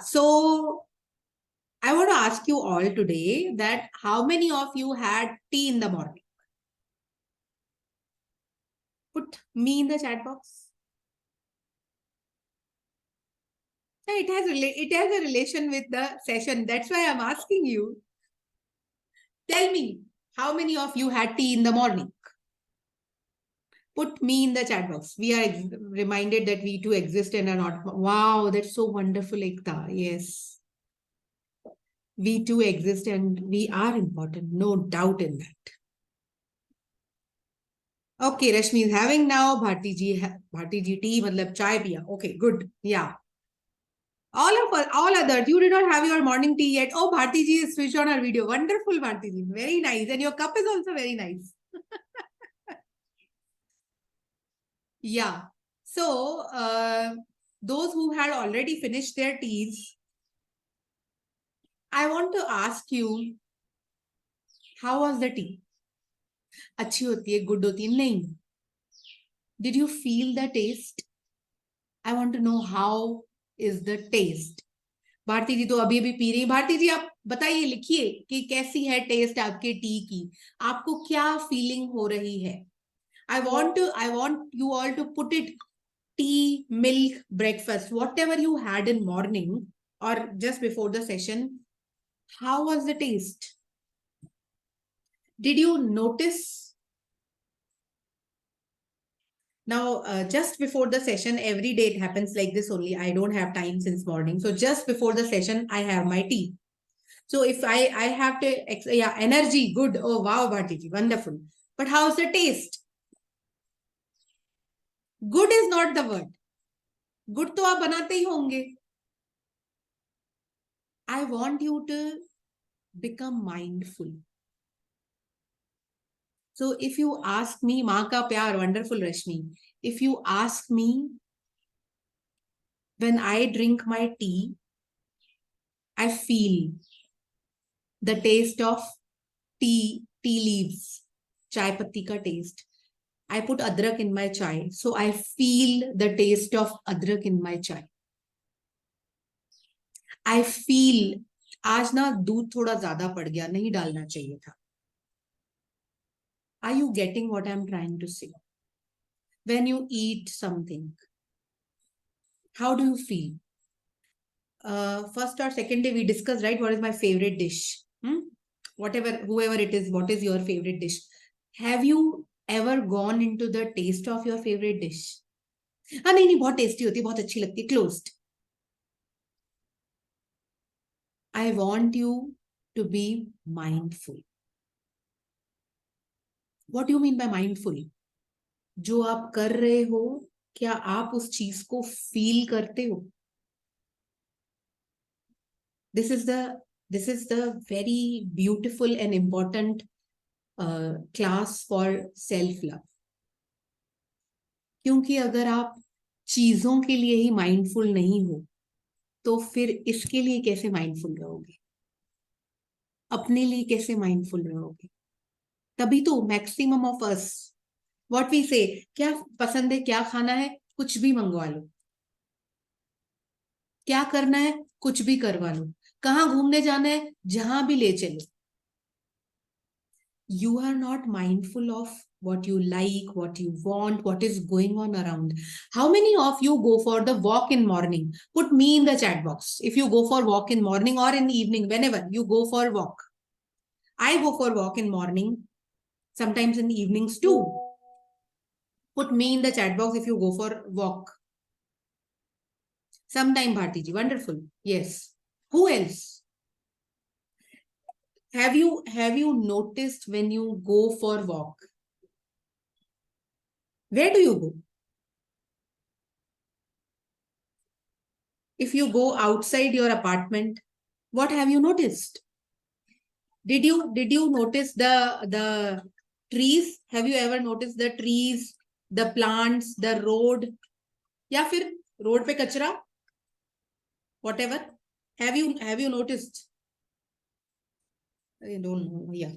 So I want to ask you all today that how many of you had tea in the morning? Put me in the chat box. It has a relation with the session. That's why I'm asking you. Tell me, how many of you had tea in the morning? Put me in the chat box. We are reminded that we too exist and are not. Wow, that's so wonderful, Ekta. Yes. We too exist and we are important. No doubt in that. Okay, Rashmi is having now. Bharti ji tea, matlab chai piya. Okay, good. Yeah. All of us, all others, you did not have your morning tea yet. Oh, Bharti ji is switched on her video. Wonderful, Bharti ji. Very nice. And your cup is also very nice. Yeah. So, those who had already finished their teas, I want to ask you, how was the tea? अच्छी होती है, good होती है? नहीं. Did you feel the taste? I want to know how is the taste. Bharti जी तो अभी अभी P रही. भारती जी आप बताइए, लिखिए कि कैसी है टेस्ट आपके टी की. आपको क्या फीलिंग हो रही है? I want you all to put it tea, milk, breakfast, whatever you had in morning or just before the session. How was the taste? Did you notice? Now, just before the session, every day it happens like this only. I don't have time since morning. So just before the session, I have my tea. So if I have to, yeah, energy, good. Oh, wow, Bhartiji, wonderful. But how's the taste? Good is not the word. Good तो आप बनाते ही होंगे. I want you to become mindful. So if you ask me, माँ का प्यार, wonderful Rashmi. If you ask me, when I drink my tea, I feel the taste of tea leaves, chai patti ka taste. I put adrak in my chai, so I feel the taste of adrak in my chai. I feel आज ना दूध थोड़ा ज्यादा पड़ गया, नहीं डालना चाहिए था. Are you getting what I'm trying to say? When you eat something, how do you feel? First or second day we discussed, right? What is my favorite dish? Whatever, whoever it is, what is your favorite dish? Have you ever gone into the taste of your favorite dish? हाँ नहीं बहुत tasty होती है, बहुत अच्छी लगती है. Closed. I want you to be mindful. What do you mean by mindful? जो आप कर रहे हो, क्या आप उस चीज को फील करते हो? This is the very beautiful and important class for self-love. क्योंकि अगर आप चीजों के लिए ही माइंडफुल नहीं हो, तो फिर इसके लिए कैसे माइंडफुल रहोगे? अपने लिए कैसे माइंडफुल रहोगे? तभी तो maximum of us what we say, क्या पसंद है, क्या खाना है, कुछ भी मंगवा लो. क्या करना है, कुछ भी करवा लो. कहाँ घूमने जाना है, जहां भी ले चलो. You are not mindful of what you like, what you want, what is going on around. How many of you go for the walk in morning? Put me in the chat box. If you go for walk in morning or in the evening, whenever you go for walk. I go for walk in morning, sometimes in the evenings too. Put me in the chat box if you go for walk. Sometime Bharti ji, wonderful. Yes. Who else? Have you noticed when you go for walk? Where do you go? If you go outside your apartment, what have you noticed? Did you notice the trees? Have you ever noticed the trees, the plants, the road? या फिर road पे कचरा? Whatever. Have you noticed? I don't know. Yeah.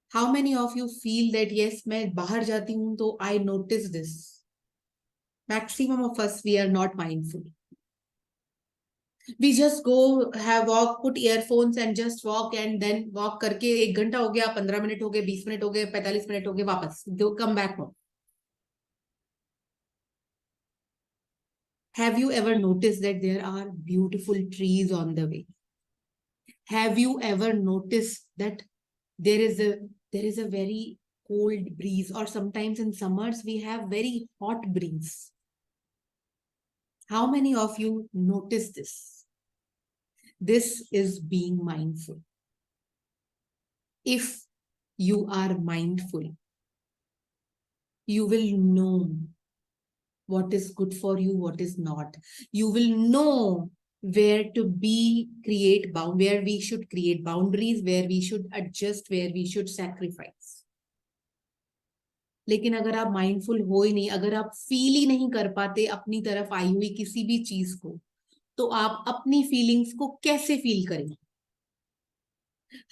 How many of you feel that yes, मैं बाहर जाती हूँ तो I notice this? Maximum of us, we are not mindful. We just go have walk, put earphones and just walk, and then walk करके 1 घंटा हो गया, 15 minute हो गए, 20 मिनट हो गए, 45 मिनट हो गए, वापस go come back home. Have you ever noticed that there are beautiful trees on the way? Have you ever noticed that there is a there is a very cold breeze, or sometimes in summers we have very hot breeze? How many of you notice this? This is being mindful. If you are mindful, you will know what is good for you, what is not. You will know where to be, where we should create boundaries, where we should adjust, where we should sacrifice. लेकिन अगर आप mindful हो ही नहीं, अगर आप feel ही नहीं कर पाते अपनी तरफ आई हुई किसी भी चीज को, तो आप अपनी फीलिंग्स को कैसे फील करेंगे?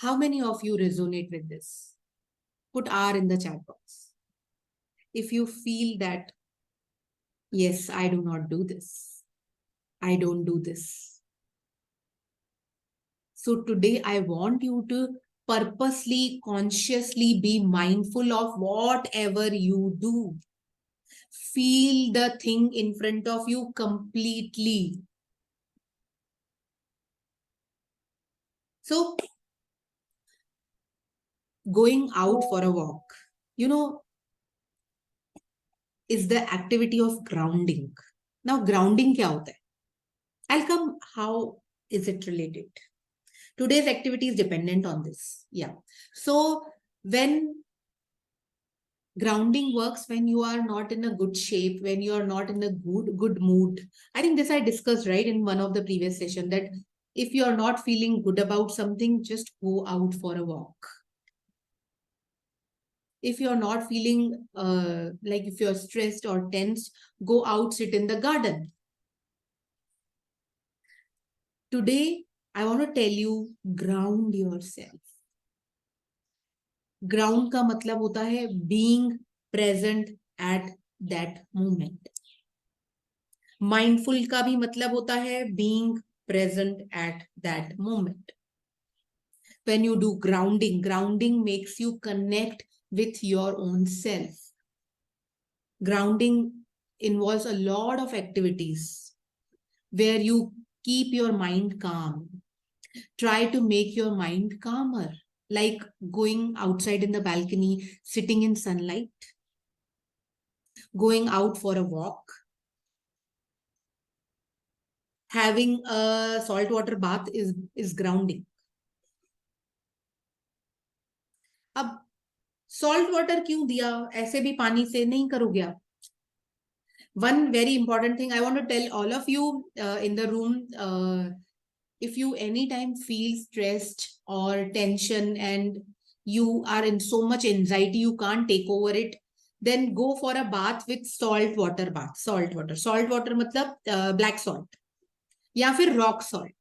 How many of you resonate with this? Put R in the chat box if you feel that, yes, I do not do this, I don't do this. So today I want you to purposely, consciously be mindful of whatever you do. Feel the thing in front of you completely. So going out for a walk, is the activity of grounding. Now, grounding kya hota hai? I'll come how is it related. Today's activity is dependent on this. Yeah. So when grounding works, when you are not in a good shape, when you are not in a good mood. I think this I discussed right in one of the previous session, that if you are not feeling good about something, just go out for a walk. If you're not feeling like if you're stressed or tense, go out, sit in the garden. Today, I want to tell you, ground yourself. Ground का मतलब होता है being present at that moment. Mindful का भी मतलब होता है being present at that moment. When you do grounding, grounding makes you connect with your own self. Grounding involves a lot of activities where you keep your mind calm. Try to make your mind calmer, like going outside in the balcony, sitting in sunlight, going out for a walk, having a saltwater bath is grounding. अब salt water क्यों दिया? ऐसे भी पानी से नहीं करोगे आप. One very important thing I want to tell all of you in the room, if you anytime feel stressed or tension and you are in so much anxiety, you can't take over it, then go for a bath with salt water bath. Salt water मतलब black salt या फिर rock salt.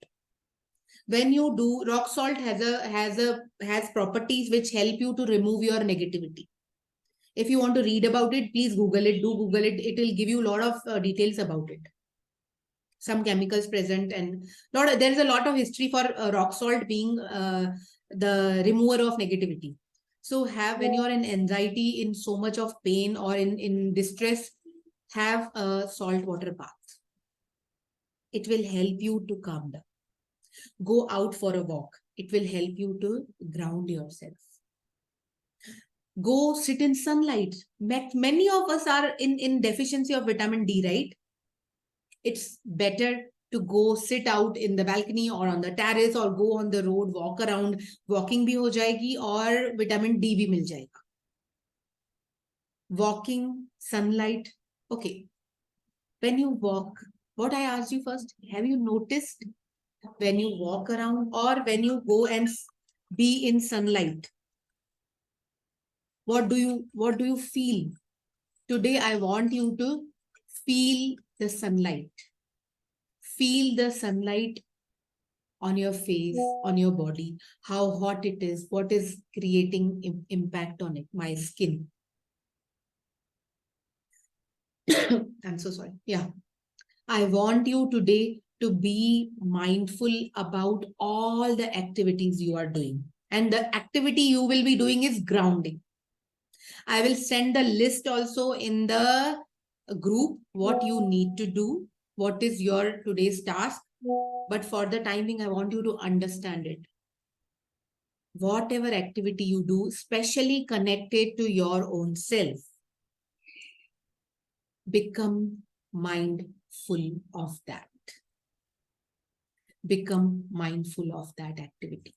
When you do, rock salt has properties which help you to remove your negativity. If you want to read about it, please Google it. Do Google it. It will give you a lot of details about it. Some chemicals present, and there is a lot of history for rock salt being the remover of negativity. So when you are in anxiety, in so much of pain or in distress, have a salt water bath. It will help you to calm down. Go out for a walk. It will help you to ground yourself. Go sit in sunlight. Many of us are in deficiency of vitamin D, right? It's better to go sit out in the balcony or on the terrace or go on the road, walk around. Walking भी हो जाएगी और vitamin D भी मिल जाएगा. Walking, sunlight. Okay. When you walk, what I asked you first, have you noticed when you walk around or when you go and be in sunlight? What do you feel? Today, I want you to feel the sunlight. Feel the sunlight on your face, on your body, how hot it is, what is creating impact on it, my skin. I'm so sorry. Yeah. I want you today to be mindful about all the activities you are doing. And the activity you will be doing is grounding. I will send the list also in the group, what you need to do, what is your today's task. But for the timing, I want you to understand it. Whatever activity you do, especially connected to your own self, become mindful of that. Become mindful of that activity.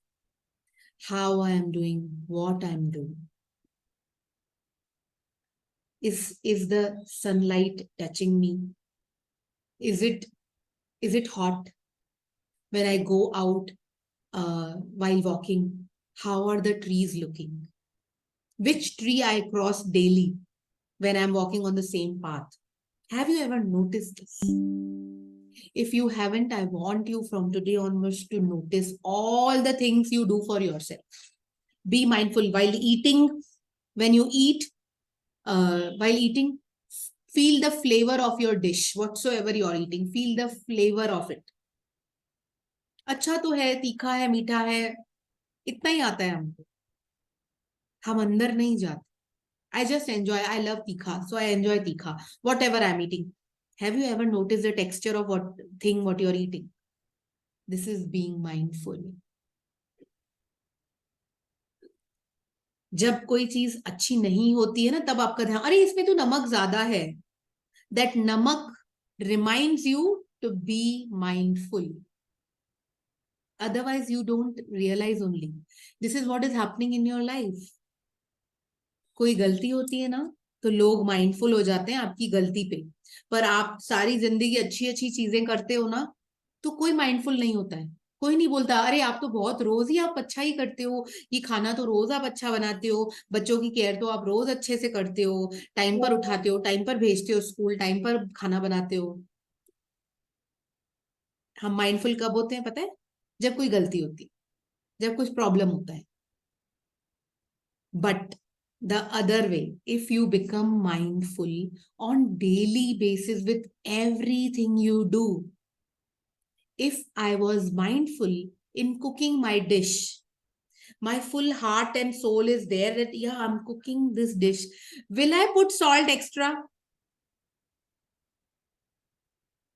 How I am doing, what I am doing. Is the sunlight touching me? Is it hot? When I go out while walking, how are the trees looking? Which tree I cross daily when I'm walking on the same path? Have you ever noticed this? If you haven't, I want you from today onwards to notice all the things you do for yourself. Be mindful while eating. When you eat, while eating, feel the flavor of your dish, whatsoever you are eating. Feel the flavor of it. अच्छा तो है, तीखा है, मीठा है, इतना ही आता है हमको. हम अंदर नहीं जाते. I just enjoy. I love tikha, so I enjoy tikha. Whatever I'm eating. Have you ever noticed the texture of what you're eating? This is being mindful. जब कोई चीज अच्छी नहीं होती है ना, तब आपका ध्यान, अरे इसमें तो नमक ज्यादा है. That namak reminds you to be mindful. Otherwise, you don't realize only. This is what is happening in your life. कोई गलती होती है ना, तो लोग माइंडफुल हो जाते हैं आपकी गलती पे. पर आप सारी जिंदगी अच्छी अच्छी चीजें करते हो ना, तो कोई माइंडफुल नहीं होता है. कोई नहीं बोलता अरे आप तो बहुत रोज ही आप अच्छा ही करते हो, ये खाना तो रोज आप अच्छा बनाते हो, बच्चों की केयर तो आप रोज अच्छे से करते हो, टाइम पर उठाते हो, टाइम पर भेजते हो स्कूल, टाइम पर खाना बनाते हो. हम माइंडफुल कब होते हैं पता है? जब कोई गलती होती है, जब कुछ प्रॉब्लम होता है. But the other way, if you become mindful on daily basis with everything you do, if I was mindful in cooking my dish, my full heart and soul is there that, yeah, I'm cooking this dish. Will I put salt extra?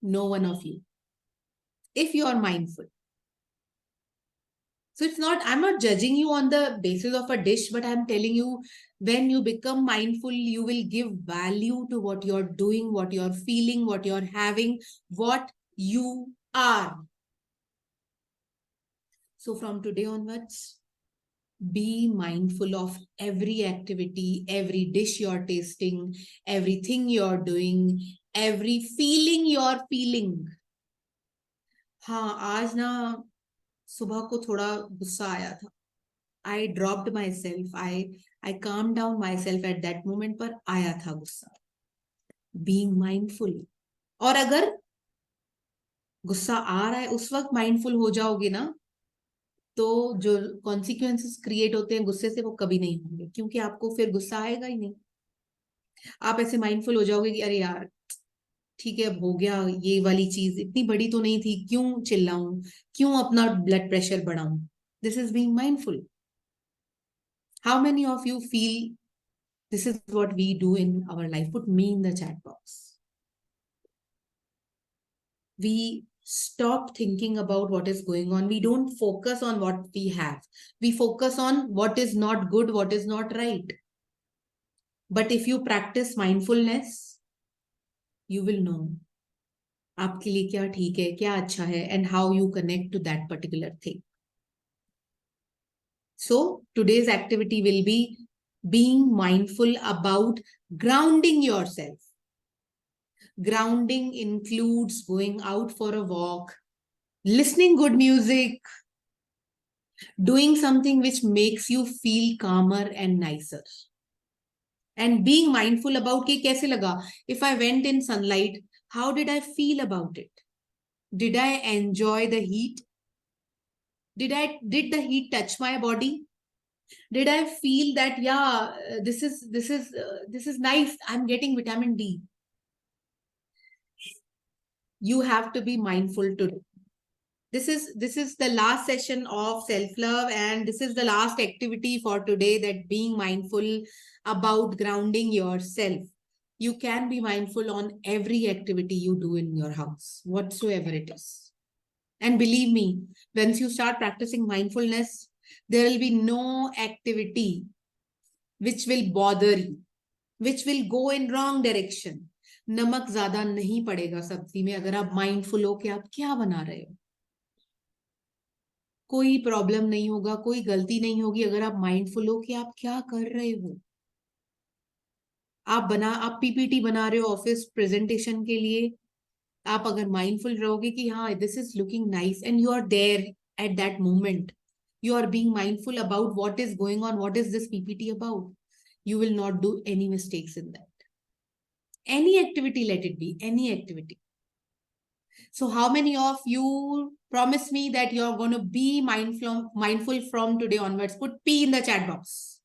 No one of you. If you are mindful. So it's not, I'm not judging you on the basis of a dish, but I'm telling you, when you become mindful, you will give value to what you're doing, what you're feeling, what you're having, what you are. So from today onwards, be mindful of every activity, every dish you're tasting, everything you're doing, every feeling you're feeling. हाँ, आज ना सुबह को थोड़ा गुस्सा आया था. I dropped myself. I calmed down myself at that moment, पर आया था गुस्सा. Being mindful. और अगर गुस्सा आ रहा है उस वक्त माइंडफुल हो जाओगे ना, तो जो कॉन्सिक्वेंसेस क्रिएट होते हैं गुस्से से वो कभी नहीं होंगे, क्योंकि आपको फिर गुस्सा आएगा ही नहीं. आप ऐसे माइंडफुल हो जाओगे कि अरे यार ठीक है, अब हो गया, ये वाली चीज इतनी बड़ी तो नहीं थी, क्यों चिल्लाऊं, क्यों अपना ब्लड प्रेशर बढ़ाऊं. This is being mindful. How many of you feel this is what we do in our life? Put me in the chat box. We stop thinking about what is going on. We don't focus on what we have. We focus on what is not good, what is not right. But if you practice mindfulness, you will know आपके लिए क्या ठीक है, क्या अच्छा है, and how you connect to that particular thing. So today's activity will be being mindful about grounding yourself. Grounding includes going out for a walk, listening good music, doing something which makes you feel calmer and nicer. And being mindful about कि कैसे लगा. If I went in sunlight, how did I feel about it? Did I enjoy the heat? Did the heat touch my body? Did I feel that, yeah, this is nice, I'm getting vitamin D? You have to be mindful today. This is the last session of self love, and this is the last activity for today, that being mindful about grounding yourself. You can be mindful on every activity you do in your house, whatsoever it is. And believe me, once you start practicing mindfulness, there will be no activity which will bother you, which will go in wrong direction. नमक ज्यादा नहीं पड़ेगा सब्जी में अगर आप mindful हो कि आप क्या बना रहे हो. कोई प्रॉब्लम नहीं होगा, कोई गलती नहीं होगी अगर आप माइंडफुल हो कि आप क्या कर रहे हो. आप पीपीटी बना रहे हो ऑफिस प्रेजेंटेशन के लिए, आप अगर माइंडफुल रहोगे कि हाँ this is looking nice and you are there at that moment, you are being mindful about what is going on, what is this PPT about, you will not do any mistakes in that. Any activity, let it be any activity. So how many of you promise me that you're going to be mindful from today onwards? Put P in the chat box.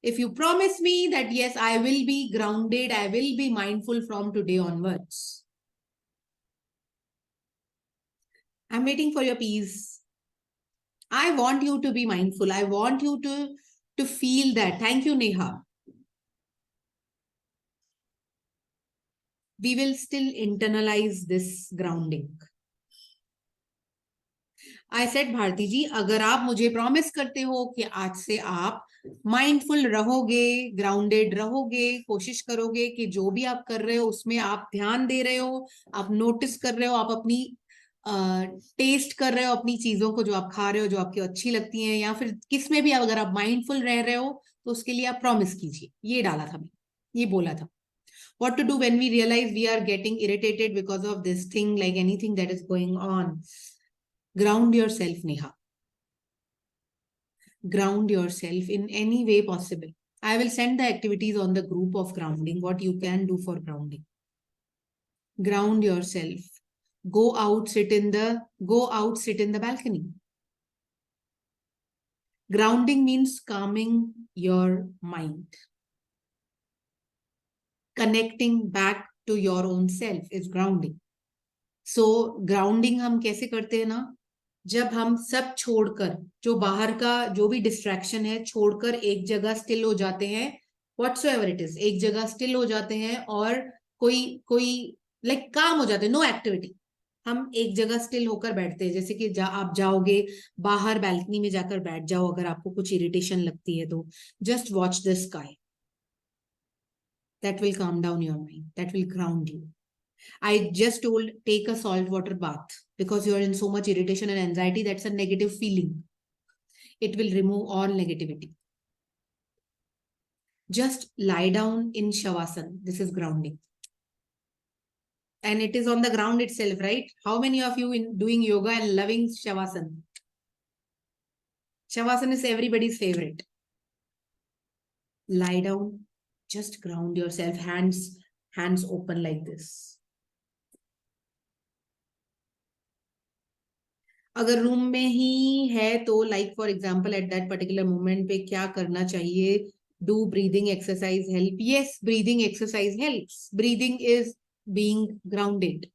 If you promise me that yes, I will be grounded, I will be mindful from today onwards. I'm waiting for your P's. I want you to be mindful. I want you to feel that. Thank you, Neha. We will still internalize this grounding. I said, Bharti ji, अगर आप मुझे promise करते हो कि आज से आप mindful रहोगे, ग्राउंडेड रहोगे, कोशिश करोगे कि जो भी आप कर रहे हो उसमें आप ध्यान दे रहे हो, आप नोटिस कर रहे हो, आप अपनी टेस्ट कर रहे हो अपनी चीजों को जो आप खा रहे हो, जो आपकी अच्छी लगती हैं, या फिर किस में भी अगर आप माइंडफुल रह रहे हो तो उसके लिए आप प्रॉमिस कीजिए. ये डाला था मैं, ये बोला था. What to do when we realize we are getting irritated because of this thing, like anything that is going on? Ground yourself, Neha. Ground yourself in any way possible. I will send the activities on the group of grounding, what you can do for grounding. Ground yourself. Go out, sit in the balcony. Grounding means calming your mind. Connecting back to your own self is grounding. So grounding हम कैसे करते हैं ना, जब हम सब छोड़कर, जो बाहर का जो भी डिस्ट्रैक्शन है छोड़कर एक जगह स्टिल हो जाते हैं, व्हाटसोएवर इट इज, एक जगह स्टिल हो जाते हैं और कोई कोई लाइक काम हो जाते हैं, नो एक्टिविटी. हम एक जगह स्टिल होकर बैठते हैं, जैसे कि आप जाओगे बाहर बैल्कनी में जाकर बैठ जाओ अगर आपको कुछ इरिटेशन लगती है तो. Just watch the sky. That will calm down your mind. That will ground you. I just told take a salt water bath because you're in so much irritation and anxiety. That's a negative feeling. It will remove all negativity. Just lie down in Shavasana. This is grounding. And it is on the ground itself, right? How many of you in doing yoga and loving Shavasana? Shavasana is everybody's favorite. Lie down. Just ground yourself. Hands open like this. अगर room में ही है तो like for example at that particular moment पे क्या करना चाहिए? Do breathing exercise help? Yes, breathing exercise helps. Breathing is being grounded.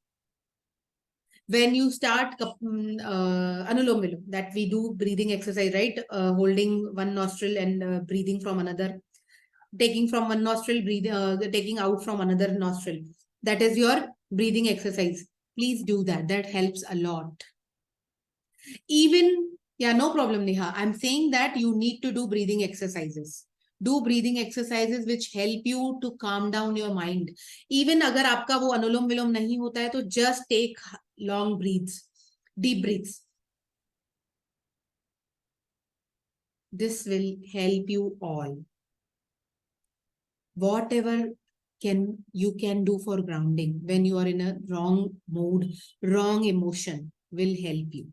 When you start anulom vilom, that we do breathing exercise, right? Holding one nostril and breathing from another, taking from one nostril, taking out from another nostril. That is your breathing exercise. Please do that. That helps a lot. Even, yeah, no problem, Neha. I'm saying that you need to do breathing exercises. Do breathing exercises which help you to calm down your mind. Even अगर आपका वो अनुलोम विलोम नहीं होता है तो just take long breaths, deep breaths. This will help you all. Whatever you can do for grounding when you are in a wrong mood, wrong emotion will help you.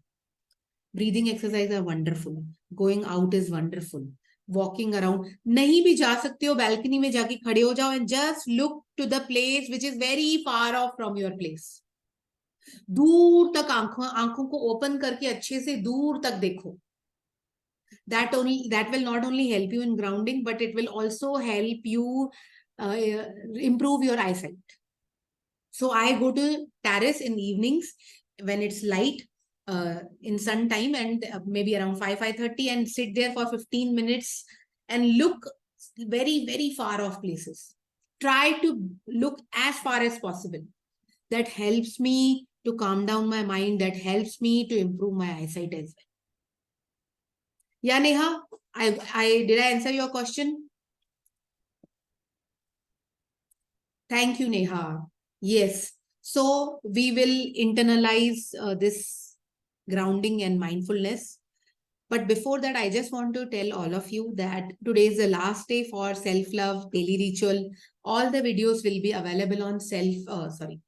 Breathing exercises are wonderful. Going out is wonderful. Walking around. नहीं भी जा सकते हो balcony में जाके खड़े हो जाओ and just look to the place which is very far off from your place. दूर तक आंखों को open करके अच्छे से दूर तक देखो. That will not only help you in grounding, but it will also help you improve your eyesight. So I go to terrace in evenings when it's light, in sun time, and maybe around 5:30, and sit there for 15 minutes and look very very far off places. Try to look as far as possible. That helps me to calm down my mind, that helps me to improve my eyesight as well. Yeah, Neha, I did I answer your question? Thank you, Neha. Yes. So we will internalize this grounding and mindfulness. But before that, I just want to tell all of you that today is the last day for self-love daily ritual. All the videos will be available on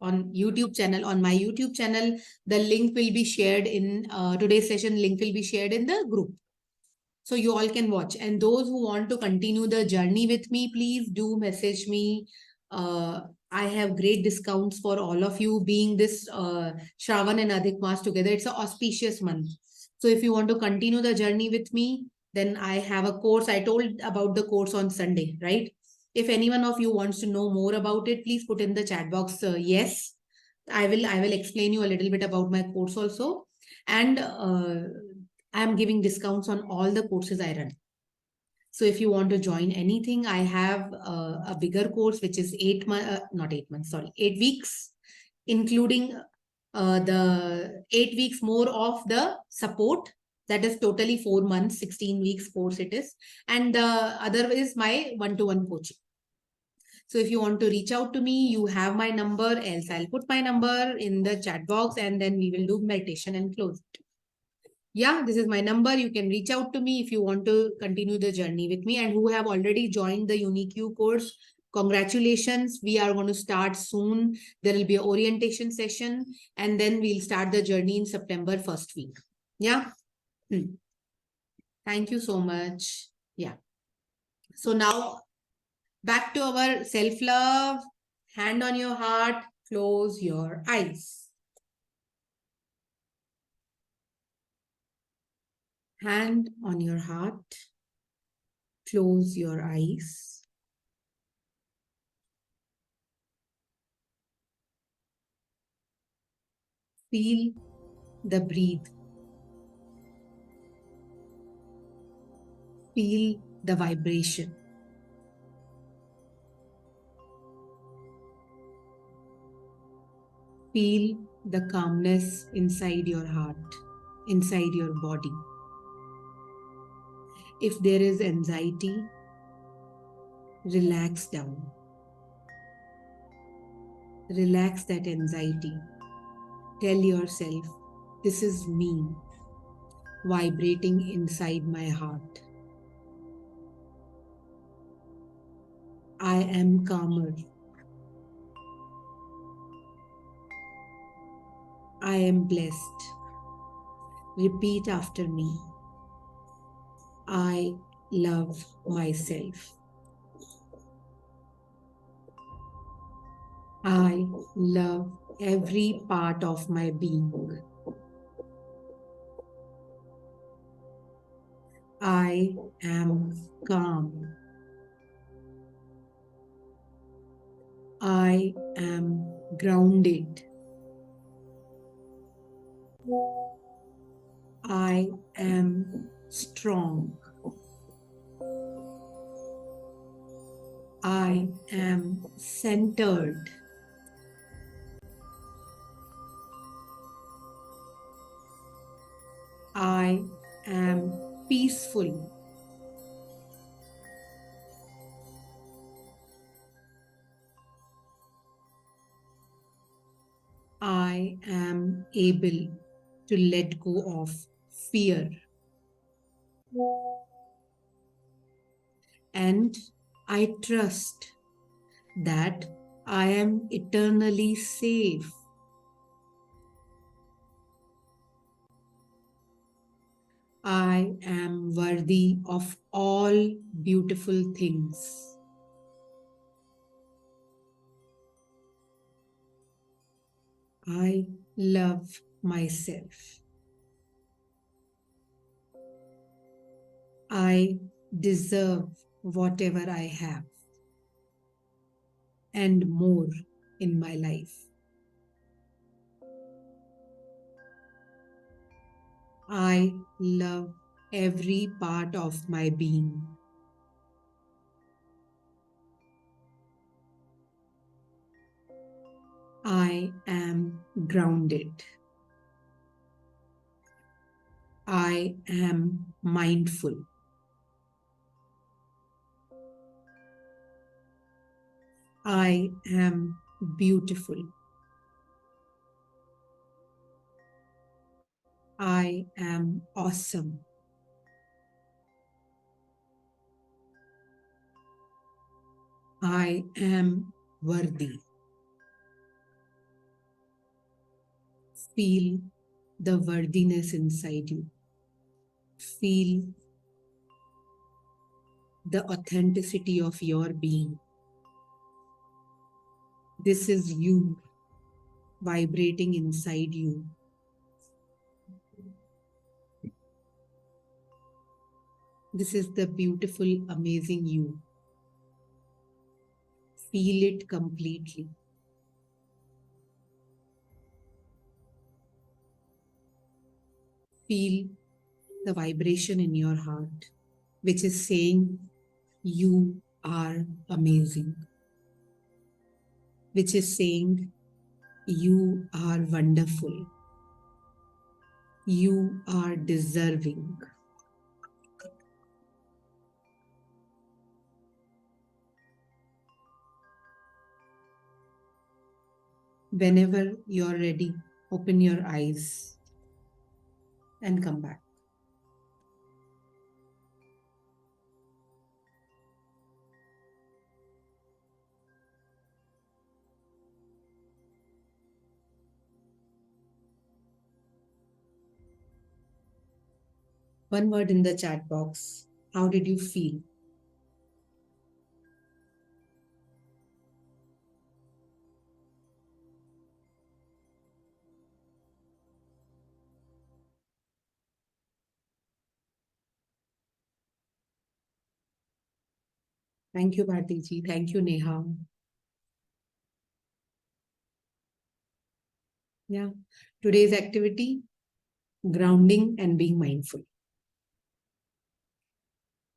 on YouTube channel. On my YouTube channel, the link will be shared in today's session. Link will be shared in the group, so you all can watch. And those who want to continue the journey with me, please do message me. I have great discounts for all of you, being this Shravan and Adhik Mas together. It's an auspicious month. So if you want to continue the journey with me, then I have a course. I told about the course on Sunday, right? If any one of you wants to know more about it, please put in the chat box yes. I will explain you a little bit about my course also. And I'm giving discounts on all the courses I run. So if you want to join anything, I have a bigger course, which is 8 months, not 8 months, sorry, 8 weeks, including the 8 weeks more of the support. That is totally 4 months, 16 weeks course it is. And the other is my one-to-one coaching. So if you want to reach out to me, you have my number, else I'll put my number in the chat box, and then we will do meditation and close it. Yeah, this is my number. You can reach out to me if you want to continue the journey with me, and who have already joined the UniQ course. Congratulations. We are going to start soon. There will be an orientation session, and then we'll start the journey in September first week. Yeah. Thank you so much. Yeah. So now back to our self-love. Hand on your heart. Close your eyes. Hand on your heart. Close your eyes. Feel the breathe. Feel the vibration. Feel the calmness inside your heart, inside your body. If there is anxiety, relax down. Relax that anxiety. Tell yourself, this is me, vibrating inside my heart. I am calmer. I am blessed. Repeat after me. I love myself. I love every part of my being. I am calm. I am grounded. I am strong. I am centered. I am peaceful. I am able to let go of fear. And I trust that I am eternally safe. I am worthy of all beautiful things. I love myself. I deserve whatever I have and more in my life. I love every part of my being. I am grounded. I am mindful. I am beautiful. I am awesome. I am worthy. Feel the worthiness inside you. Feel the authenticity of your being. This is you vibrating inside you. This is the beautiful, amazing you. Feel it completely. Feel the vibration in your heart, which is saying, you are amazing, which is saying, you are wonderful, you are deserving. Whenever you're ready, open your eyes and come back. One word in the chat box. How did you feel? Thank you, Bharti ji. Thank you, Neha. Yeah. Today's activity, grounding and being mindful.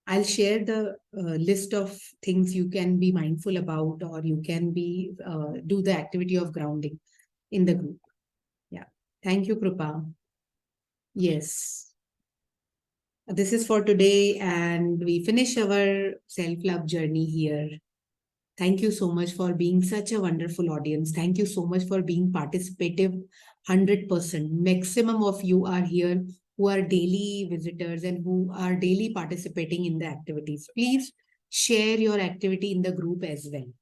I'll share the list of things you can be mindful about, or you can be do the activity of grounding in the group. Yeah. Thank you, Krupa. Yes. This is for today, and we finish our self-love journey here. Thank you so much for being such a wonderful audience. Thank you so much for being participative. 100%. Maximum of you are here who are daily visitors and who are daily participating in the activities. Please share your activity in the group as well.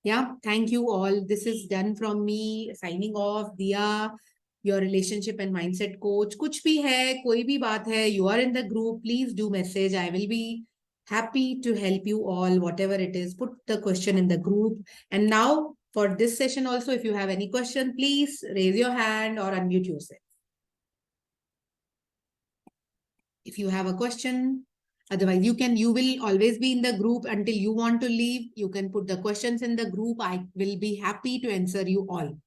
Yeah, thank you all. This is done from me. Signing off. Diya, your relationship and mindset coach. कुछ भी है, कोई भी बात है, you are in the group. Please do message. I will be happy to help you all, whatever it is. Put the question in the group. And now for this session also, if you have any question, please raise your hand or unmute yourself. If you have a question, otherwise you will always be in the group until you want to leave. You can put the questions in the group. I will be happy to answer you all.